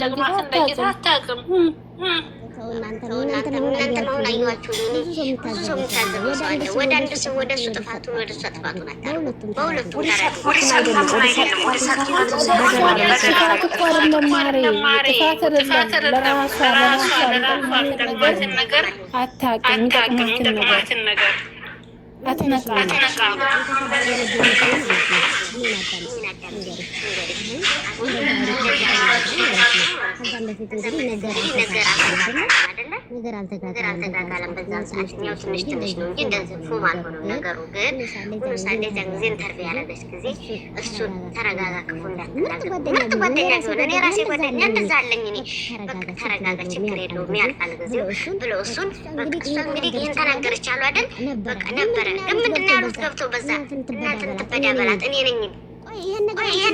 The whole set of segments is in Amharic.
ደግማት እንደጌታ አታውቅም። እናንተ መሆን አየኋችሁ። ብዙ ሰው የሚታዘበው ሰው አለ። ወደ አንድ ሰው ወደ እሱ ጥፋቱን ወደ እሷ ጥፋቱን አታውቅም። በሁለቱም ነገር አታውቅም። የሚጠቅማትን ነገር አትነቃም። ነገር አልተጋጋለም። በዛን ሰዓት እኛው ትንሽ ነው እንጂ እንደዚህ ፉም አልሆነም ነገሩ። ግን ለምሳሌ እዚያን ጊዜ ኢንተርቪው ያደረገች ጊዜ እሱን ተረጋጋ፣ ክፉ እንዳትናገር፣ ምርጥ ጓደኛ ቢሆን እኔ ራሴ ጓደኛ እንደዛ አለኝ። እኔ በቃ ተረጋጋ፣ ችግር የለውም ያልቃል ጊዜው ብሎ እሱን በቃ እሷ እንግዲህ ይህን ተናገረች አሉ አይደል? በቃ ነበረ። ግን ምንድን ነው ያሉት ገብተው በዛ እናንተን ትበዳ በላት እኔ ነኝ። ይሄን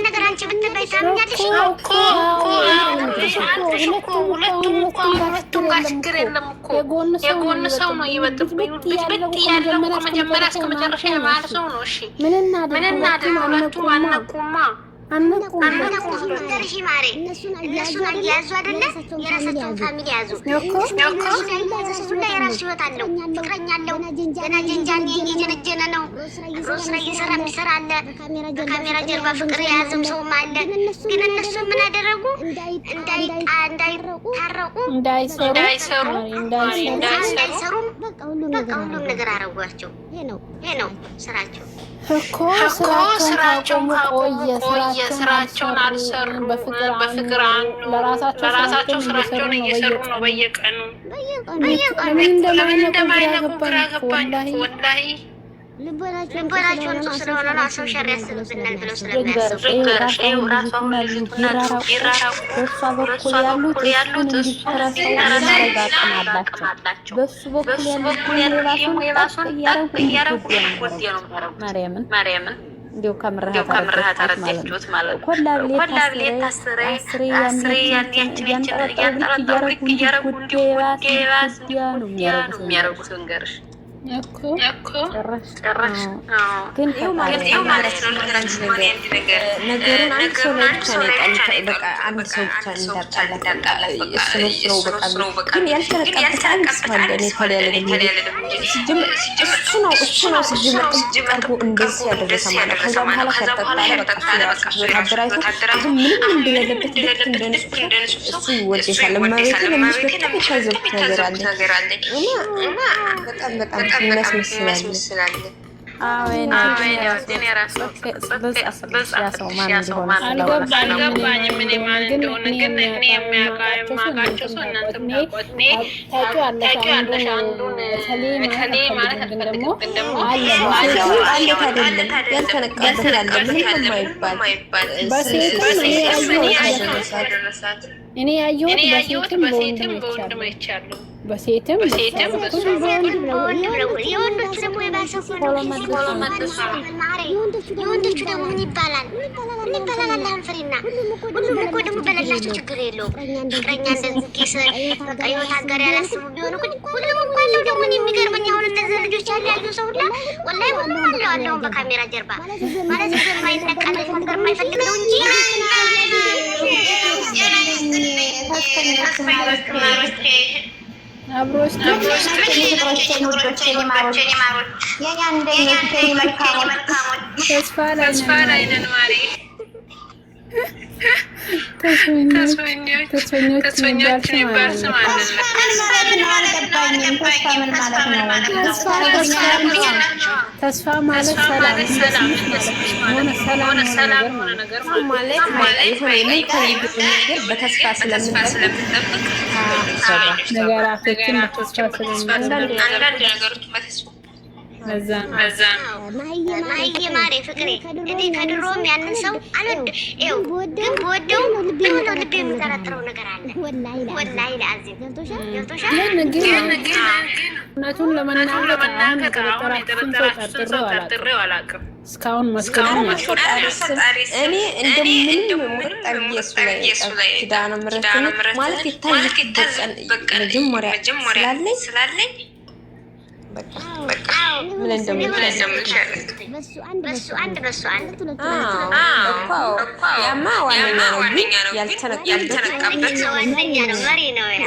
ነገር አንቺ ብትበይ ታምኛለሽ? ሁለቱም ጋር ችግር የለም እኮ የጎን ሰው ነው ይበጥፍ ብት ያለው መጀመሪያ እስከ መጨረሻ የመሀል ሰው ነው። እሺ ምን እናድርግ? ሁለቱም አነቁማ አንነቁሽ ማሬ። እነሱን አያያዙ አይደለ? የራሳቸውን ፋሚሊ ያዙ። እነሱን ላይ የራሱ ህይወት አለው፣ ፍቅረኛ አለው። ገና ጀንጃን እየጀነጀነ ነው። አብሮ ስራ እየሰራ የሚሰራ አለ። በካሜራ ጀርባ ፍቅር የያዘም ሰውም አለ። ግን እነሱ ምን አደረጉ? እንዳይታረቁ፣ እንዳይሰሩ በቃ ሁሉም ነገር አረጓቸው። ይሄ ነው ስራቸው እኮ። ስራቸውን ካቆየ ስራቸውን አልሰሩም። በፍቅር ለራሳቸው ስራቸውን እየሰሩ ነው። በየቀኑ ምን እንደማይነቁ ግራ ገባኝ ወላሂ። ልቦናቸውን ስለሆነ ነው ሰው ሸር ያስብብናል ብለው ስለሚያስቡ በእሷ በኩል ያሉት በሱ በኩል ያሉት የራሱን እያረጉ ማርያምን እንዲያው ከምርሃት አረጋችሁት ማለት ነው። ኮላብሌ ታስሬ እያንጠረጠሩ እያረጉ ነው የሚያረጉት እንገርሽ እኮ ጨረሽ ግን ማለት ነው። ነገሩን አንድ ሰው ላይ ብቻ ነው የጣሉት። በቃ አንድ ሰው ብቻ እንዳጣላ እሱ ነው በቃ። ግን ያልተነቃበት አንድ ሰው አለ። እኔ ተለያለ እሱ ነው ሲጀምር ቀርቦ እንደዚህ ያደረሰ ማለት ከዛ በኋላ ከተጣላ በቃ ወታደራይቱ ምንም እንደሌለበት ልክ እንደነሱ እሱ ይወደሻል። ለማቤት የታዘብኩት ነገር አለ እና በጣም የሚያስመስላል። አልገባኝም ምን ማለት እንደሆነ። ግን እኔ የማውቃቸው ሰው እናንተ ታውቂዋለሽ። አንዱን ከሌ ማለት ደግሞ ያልተነቃበት ያለ ምንም የማይባል እኔ ያየሁት በሴትም በወንድም አይቻለሁ። በሴትም የወንዶቹ ደግሞ የባሰው የወንዶቹ ደግሞ ምን ይባላል? አላህን ፍሪና። ሁሉም እኮ ደግሞ በሌላቸው ችግር የለውም። ፍቅረኛ እንደዚህ ቄስ በቃ ህይወት አጋር ያላስቡ ቢሆኑ ሁሉም እኮ አለው። ደግሞ የሚገርመኝ አሁን እነዚህ ልጆች ያሉ ሰው ሁላ ወላሂ ሁሉም አለውን በካሜራ ጀርባ ማለት የማይነቃል ነገር የማይፈልግ ነው እንጂ አብሮስ ተስፋ ላይ ነን ማሪ። ተስፈኞች የሚባል ስም አለ። ተስፋ ማለት ሰላም ሆነ ነገር በተስፋ ስለምንጠብቅ ነገራቶችን በተስፋ ስለምንጠብቅ አንዳንድ ነገሮች በተስፋ በዛ ማይዬ ማሬ ፍቅሬ እኔ ከድሮም ያንን ሰው ግን በወደው ልቤ የሚጠረጥረው ነገር አለ። ወላሂ ለአዚም ገብቶሻል። እውነቱን ለመናገር አሁን የጠረጠራችሁትን ሰው ጠርጥሬው አላውቅም እስካሁን መስከረም እኔ እንደምንም ሙርጣን ኢየሱስ ላይ ኪዳነ ምሕረት ማለት ይታይ በቀን መጀመሪያ ስላለኝ በቃ ምን እንደምልሽ በሱ አንድ ያማ ዋነኛ ነው ያልተነቃበት ዋነኛ ነው መሪ ነው ያ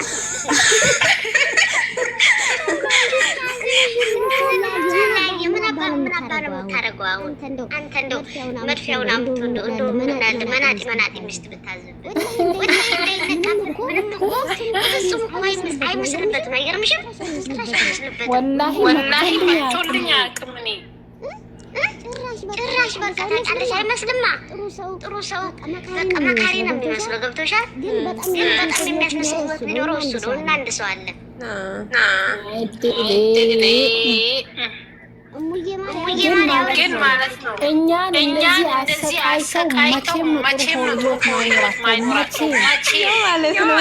ምን አባለው ታረጋው አንተ እንደው መድፊያውን አምጥቶ እንደው መናጢ ሚስት ብታዝበት አይመስልበትም። አይገርምሽም? ወላሂ መቶልኝ አያውቅም። እኔ ጭራሽ በቃ ታውቂያለሽ አይመስልማ። ጥሩ ሰው በቃ መካሪ ነው የሚመስለው። ገብቶሻል? ግን በጣም የሚያስመስል ቢኖረው እሱ ነው እና አንድ ሰው አለ ግን ማለት ነው እኛን እንደዚህ አሰቃይተው መቼም ነው ጥሩ ህይወት ማይኖራቸው ማለት ነው።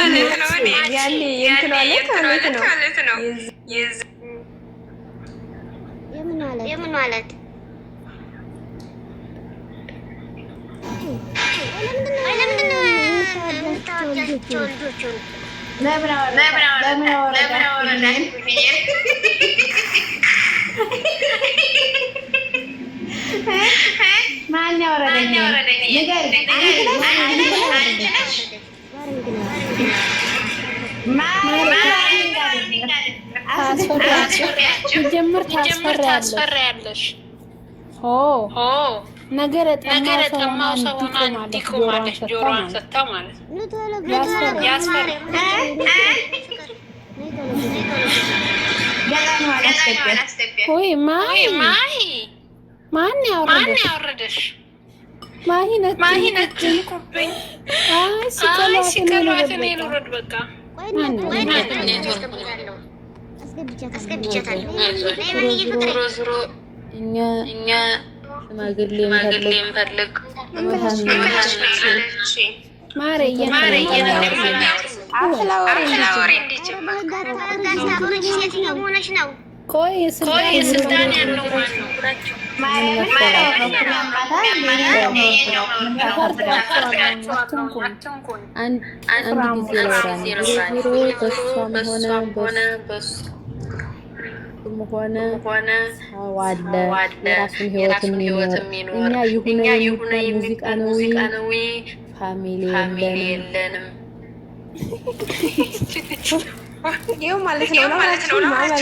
ያኔ እንትን ማለት ነው የምን ማለት ለምንድን ነው የምታወጃቸው ልጆቹን? ለምን አወረዳኝ? ማን ያወረደኝ? ንገሪኝ። ጀምር ታስፈሪያለሽ። ነገር ጠማው ሰው እንዲቆ ማለት ጆሮዋን ሰታ ማለት ያስፈሪ ወይ ማን ያወረደሽ? ማሂነት ኩብኝ ሲከሏት እኔ ልውረድ በቃ አስገብቻታለሁ። ዞሮ እኛ ሽማግሌ እንፈልግ ቆይ ስልጣን ያለው አንድ ሆነ ሰው አለ የራሱን ህይወት የሚኖር እኛ ይሁን ሙዚቃ ነው ፋሚሊ የለንም። ይኸው ማለት ነው ማለት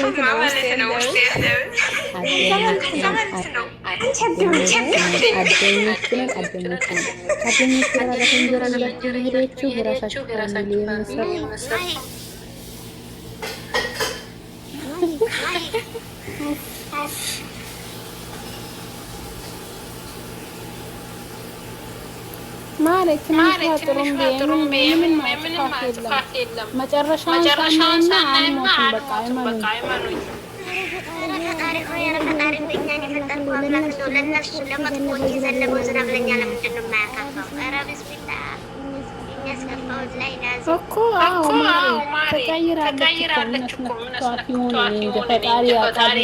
ጥሩም ምንም ማጥፋት የለም። መጨረሻውን ሳናይማ አልሞትም። በቃ አይመኑኝ። ፈጣሪ ሆይ ፈጣሪ እኛን የፈጠርከው አምላክ ነው። ለእነሱ ለመጥፎች የዘነበው ዝናብ ለእኛ ለምንድን ነው የማያካፋው? ኧረ ቢስሚላ የሚያስከፋውን ላይ ያዘ እኮ ማሪ ተቀይራለች እኮ ምን አስነክቷት ፈጣሪ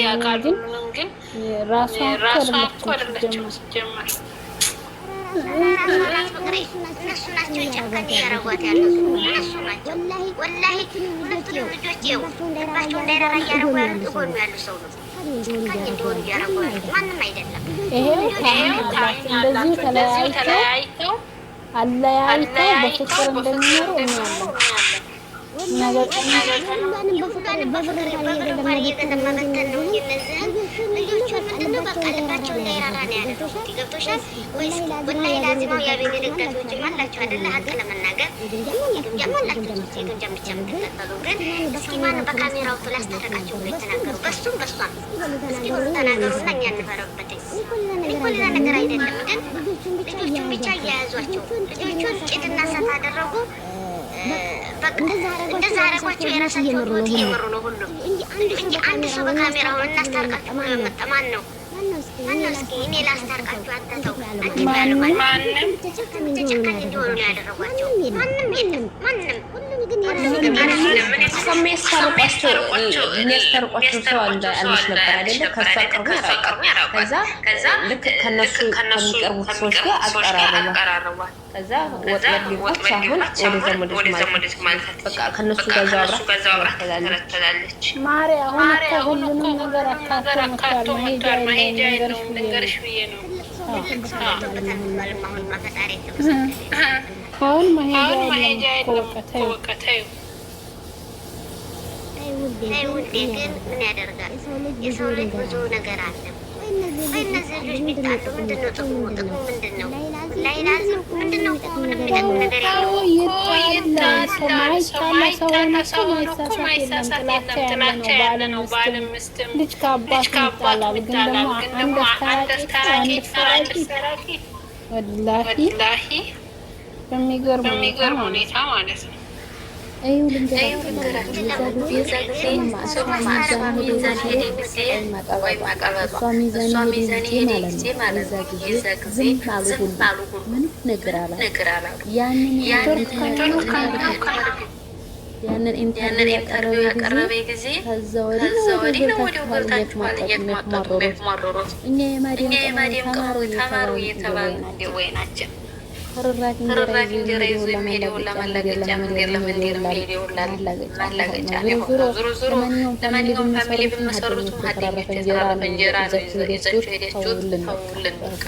ያውቃል። ግን ራሷ እኮ አይደለችም ሲጀመር እነሱ ናቸው ጨካኝ እያደረጓት ያሉት እነሱ ናቸው። ወላሂ ሁለቱንም ልጆች ይኸው ልባቸው እንዳይራራ እያደረጉ ያሉት እጎኑ ያሉ ሰው ነው። ጨካኝ እንዲሆኑ እያደረጉ ያሉት ማንም አይደለም። እንደዚህ ተለያይተው በፍቅር እንደሚኖሩ እናያለን። እንደዛ አረጓቸው የራሳቸው ህይወት እየመሩ ነው ሁሉም እንጂ አንድ ሰው በካሜራ ሆኖ እናስታርቃችሁ ብሎ የመጣ ማን ነው? እስኪ እኔ ላስታርቃችሁ አትተው ማንም ጨካኝ እንዲሆኑ ነው ያደረጓቸው። ማንም የለም። ከሚያስታርቋቸው ሰው አለች ነበር አይደለ? ከሷ ቅርቡ ያራቃል። ከዛ ልክ ከነሱ ከሚቀርቡት ሰዎች ጋር አቀራረቧል። ከዛ ወጥመድ ሊባች አሁን ወደ ዘመዶች ማለት በቃ ከነሱ ጋር አብራ ተረተላለች። አሁን እኮ ሁሉንም ነገር አካቶ መጥቷል። መሄጃ የለውም ልንገርሽ ብዬ ነው። አሁን መሄጃ የለም እኮ በቃ ተይው። ውዴ ግን ምን ያደርጋል የሰው ልጅ ብዙ ነገር አለ። እነዚህ ልጆች ቢጣሉ ምንድነው ጥቅሙ? ምንድነው? ላይላዝም ምንድነው? ምንም ነገር ማይሳሳት የለም። ጥላቻ ያለ ነው። ባልም ሚስትም ልጅ ከአባቱ ይጣላል። ግን ደግሞ አንድ አስታራቂ ወላሂ በሚገርም ሁኔታ ማለት ነው። أيوة ልንገራችሁ የዛ ጊዜ ሚዛን ሄደ ጊዜ ወይም አቀበቷ እሷ ሚዛን ሄደ ጊዜ ማለት ነው። የዛ ጊዜ ዝም አሉ ሁሉ ምንም ነገር አላሉ። ያንን ኢንተርቪው ያቀረበ ጊዜ ከዛ ወዲህ ነው ወዲያው ገብታችኋል እየተማረሩት። እኛ የማዲያም ተማሩ እየተባሉ ወይ ናቸው። ተረራቂ እንጀራ ይዞ የሚሄደው ለማላገጫ መንገድ ለመንገድ የሚሄደው ማላገጫ ነው። ዞሮ ለማንኛውም ፋሚሊ በመሰረቱ ሀዲም የተራረፈ እንጀራ ነው ይዛችሁ ሄዳችሁ ተውልን በቃ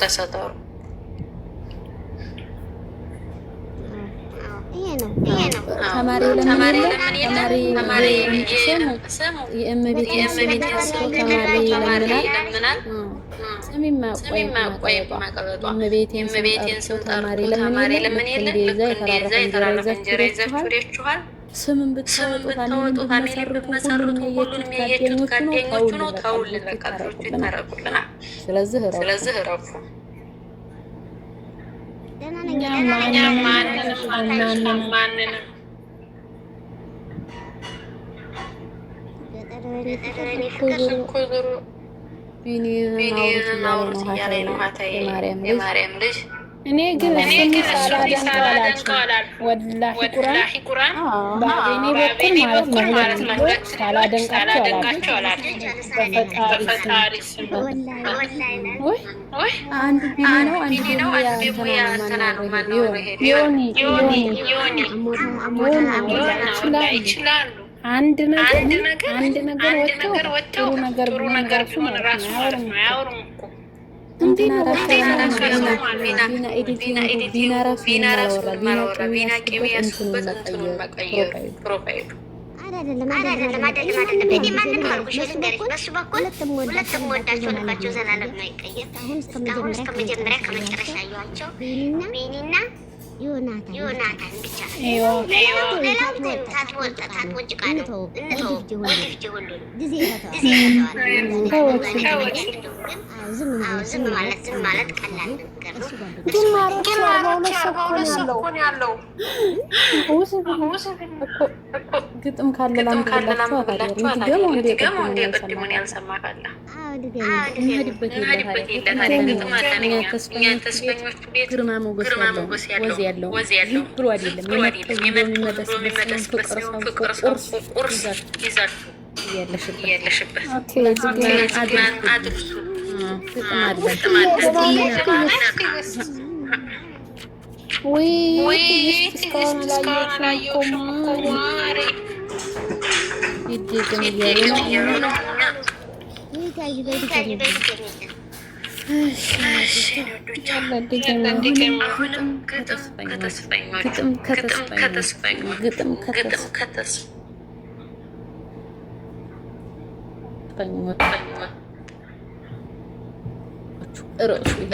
ተሰጠሩ። ይሄ ነው ተማሪው ለምን ተማሪ ሰሙ የእመቤት ተማሪ ለምናል ስሚማ ቆይ ማቀበጧ እመቤቴን ስም ተማሪ ለምን የለ እንደዛ የተራረፈ እንጀራ ይዛችሁ ሄዳችኋል። ስምን ብታወጡ ሁሉንም ያያችሁት ጓደኞቹ ነው። ተውልን በቃ ልጆቹ ይታረቁልናል። ስለዚህ እረፉ። ማንንም ቢኒ ማውሩት እያለ ነው ሀታይ የማርያም ልጅ። እኔ ግን ሳላደንቀው ወላሂ ቁርአን በእኔ በኩል ማለት ነው ሳላደንቃቸው በፈጣሪ ስም ወይ አንዱ ቢኒ ነው አንዱ ቢቡያ እንትና ነው ማነው ዮኒ ይችላሉ። አንድ ነገር ወጥቶ ጥሩ ነገር ቢሆን ራሱ ማለት ነው አያወሩም እኮ ቢና ቂም ያሱበት እንትኑን መቀየር ፕሮፋይሉ አይደለም። እኔ ማንም አልኩሽ ልንገርሽ፣ በሱ በኩል ሁለቱም ወዳቸው ልባቸው ዘላለም ነው ይቀየር። እስካሁን እስከ መጀመሪያ ከመጨረሻ ያዩዋቸው ቢኒና ዮናታን ብቻ ሌላው ታትወጭቃ ነው። ዝም ማለት ቀላል ነገር ነው። ግጥም ካለ ላምብላችሁ ቅድሙን ያልሰማ ካለ እንሄድበት የለ ተስፈኞቹ ቤት ግርማ ሞገስ ያለው ዝም ብሎ አይደለም የሚመለስበት ፍቅር ቁርስ ይዛችሁ ያለሽበት አድርሱ። ግጥም እስካሁን አላየሁሽም እኮ ማሬ ይደገም እያሉ ነው።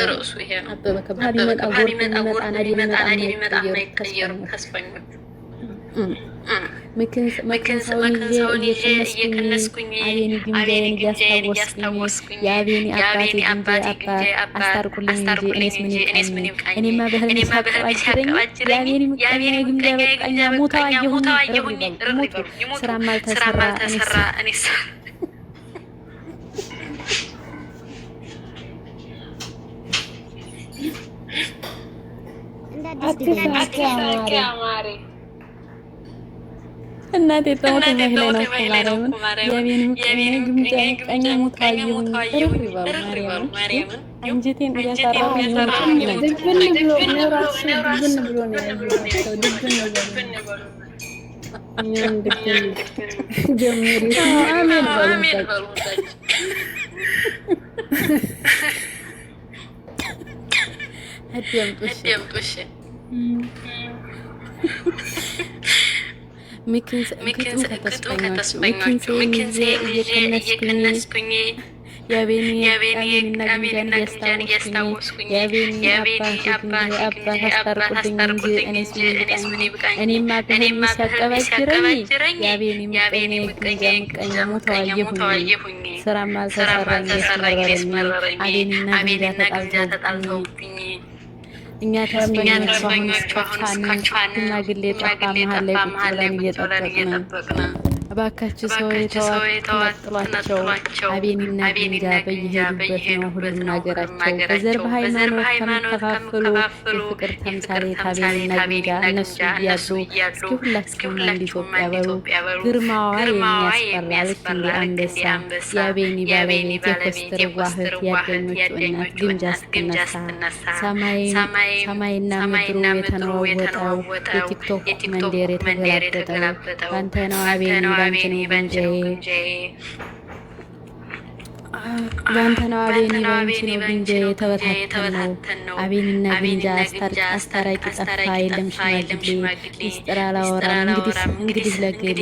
ርዕሱ ይሄ ነው። አበበ ከባህር ይመጣ ጎርፍ ይመጣ ተስፈኞች መከንሰውን ይዤ እየከነስኩኝ አቤኒ ግንጃዬን እያስታወስኩኝ የአቤኒ አባቴ ግንጃ አስታርቁልኝ እንጂ እኔስ ምን ይብቃኝ። እኔማ በህልሜ ሲያቀባጅረኝ የአቤኒ ምቀኛ ግንጃ በቃኛ ሞታው አየሁኝ። ስራም አልተሰራ እኔስ እናቴ ተሞት መህለ ነው ማርያምን ያቤን ምቀኛ ግምጫ ቀኛ ሙታየሁኝ እርፍ ይባሉ ማርያምን አንጀቴን እያሳራሁ ነው ድብን ብሎ ነው ራሱ ድብን ብሎ ነው ያየው ድብን ብሎ እኛም ድብን ጀምሪ አሜን ባሉ አዲያምጡሽ ግጥም ከተስፈኛችሁ ምክንሴ እየቀነስኩኝ ያቤኒ ቀሚና ግንጃን እያስታወስኩኝ ያቤኒ አባት አስታርቁልኝ እንጂ እኔስ ምን ይብቃኝ እኔማ በህልሜ ሲያቀባጅረኝ ያቤኒ ምቀኛ ሙተዋየሁኝ ስራማ አልተሰራኝ ያስመረረኝ አቤኒና ግንጃ ተጣልተውብኝ እኛ ተስፈኞቹ አሁን እስካቻን ሽማግሌ ጠፋ መሀል ላይ ቁጭ ብለን እየጠበቅን እባካችሁ ሰው የተዋጥሏቸው አቤኒና ግንጃ በየሄዱበት ነው ሁሉም ነገራቸው በዘር በሃይማኖት ከመከፋፈሉ የፍቅር ተምሳሌት አቤኒና ግንጃ እነሱ እያሉ እስኪ ሁላችሁም አንድ ኢትዮጵያ በሉ ግርማዋ የሚያስፈራ ልክ እንደ አንበሳ የአቤኒ ባለቤት የኮስተር ዋህት ያደኞቹ እናት ግንጃ ስትነሳ ሰማይና ምድሩ የተነዋወጠው የቲክቶክ መንደር የተገላበጠው ባንተ ነው አቤኒ ባንቺ ነው ባንቺ ነው ግንጃ የተበታተነው አቤኒና ግንጃ አስታራቂ ጠፋ የለም ሽማግሌ ሚስጥር አላወራም እንግዲህ ለገሌ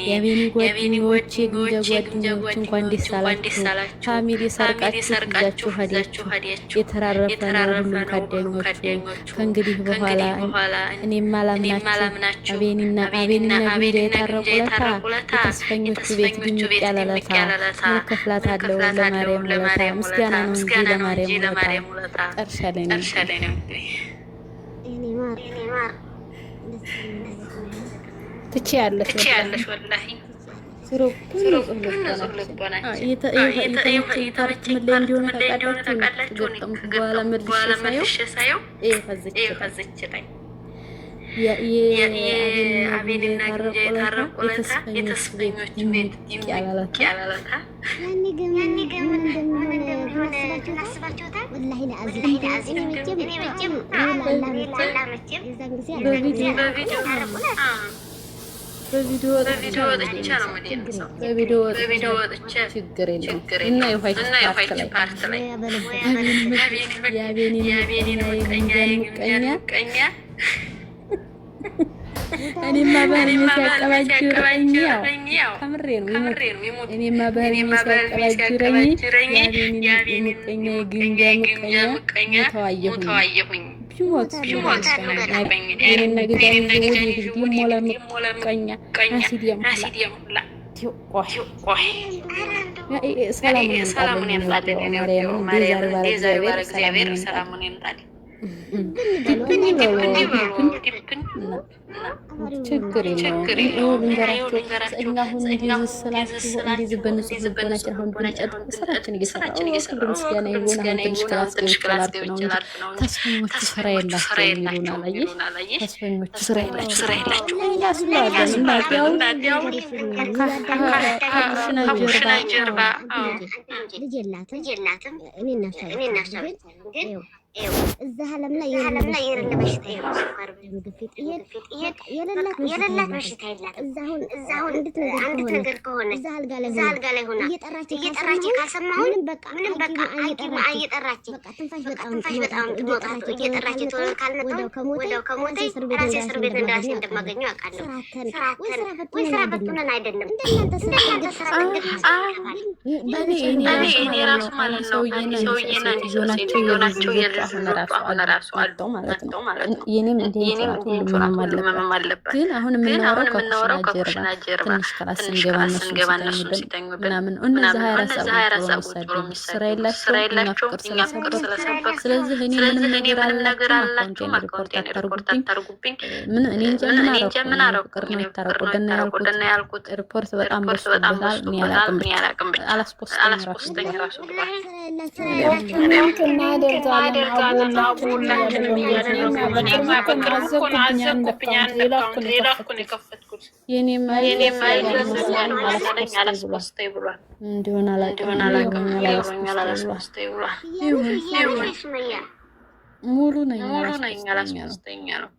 የአቤኒ ጓደኞች የግንጃ ጓደኞች እንኳን ደስ አላችሁ ፋሚሊ ሰርቃችሁ ሄዳችሁ የተራረፈ ነው ሁሉም ጓደኞቹ ከእንግዲህ በኋላ እኔማ ላምናችሁ አቤኒና ግንጃ የታረቁለታ የተስፈኞቹ ቤት ድምቅ ያለለታ ምን ከፍላታለሁ ለማርያም ውለታ ምስጋና ነው እንጂ ለማርያም ውለታ ጠርሻለኝ ነው ትችያለሽ ወላሂ የተመቸኝ እንዲሆነ ታውቃላችሁ በኋላ መልሼ ሳየው ፈዝች ላይ የአቤኒና ግንጃ የታረቁለታ የተስፈኞቹ ቤት ድምቅ ያለለታ ያኔ ግን ምን እንደሆነ ታስባችሁታል? ወላሂ ለአዚም እኔ መቼም በቪዲዮ ወጥቼ ነው የምደንሰው። በቪዲዮ ወጥቼ ችግር የለውም እና የኋይት ፓርት ላይ የአቤኒና የግንጃን ምቀኛ እኔማ በህልሜ ሲያቀባጅረኝ ያው ከምሬ ነው እኔማ በህልሜ ሲያቀባጅረኝ የአቤኒ ምቀኛ የግንጃ ምቀኛ ተዋየሁኝ ቢሞት እኔና ግንጃ ሞላ ምቀኛ አሲዲየም ሰላሙን ያምጣልን እግዚአብሔር ሰላሙን ያምጣልን ችግር የለውም ልንገራችሁ እኛ አሁን እንደዚህ በንጹህ ልቦናችን አሁን ብንጨርስ ስራችን እየሰራ ምስጋና ይሁን አሁን ትንሽ ክላስ ነው እንጂ ተስፈኞቹ ስራ የላቸውም ይሉናል አየሽ ተስፈኞቹ ስራ የላቸው ያስላለን እናያው ከኩሽና ጀርባ ልጅ የላትም እኔ እናሻለሁ ግን እዛ ዓለም ላይ የሌለ በሽታ የለም። ስኳር፣ ግፊት የሌላት በሽታ የላትም። እዛሁን አንዲት ነገር ከሆነ እዛ አልጋ ላይ ሆና እየጠራች ካልሰማሁኝ ምንም በቃ እየጠራች በቃ ትንፋሽ በጣም ትሞጣለች። እየጠራች ቶሎ ካልመጣሁ ወዲያው ከሞቴ ራሴ እስር ቤት እንዳሴ እንደማገኘው አውቃለሁ። ወይ ስራ ፈቱነን አይደለም እንደናንተ ስራ እኔ ራሱ ማለት ነው ሰውዬ ናቸው አሁን ራሱ አልተው ማለት ነው የኔም እንደየት ሁሉም አለበት ግን አሁን የምናወራው ከኩሽና ጀርባ ትንሽ ክላስ እንገባ እነሱ ሲተኙብን ምናምን እነዛ 24 ሰዓት ብሎ ስራ የላቸውም እኛ ፍቅር ስለሰበክ ስለዚህ እኔ ምንም ነገር አላችሁ አካውንት አታርጉብኝ ምን እኔ እንጃ ምን አረኩ ፍቅር ነው ታረቁደና ያልኩት ሪፖርት በጣም በዝቶበታል እኔ አላቅም አላስፖስተኝ ራሱ ሌላ የኔ ማይዘኛል አላስፖስተይ ብሏል እንደሆነ አላውቅም አላስፖስተይ ብሏል ሙሉ ነኝ አላስፖስተኛ ነው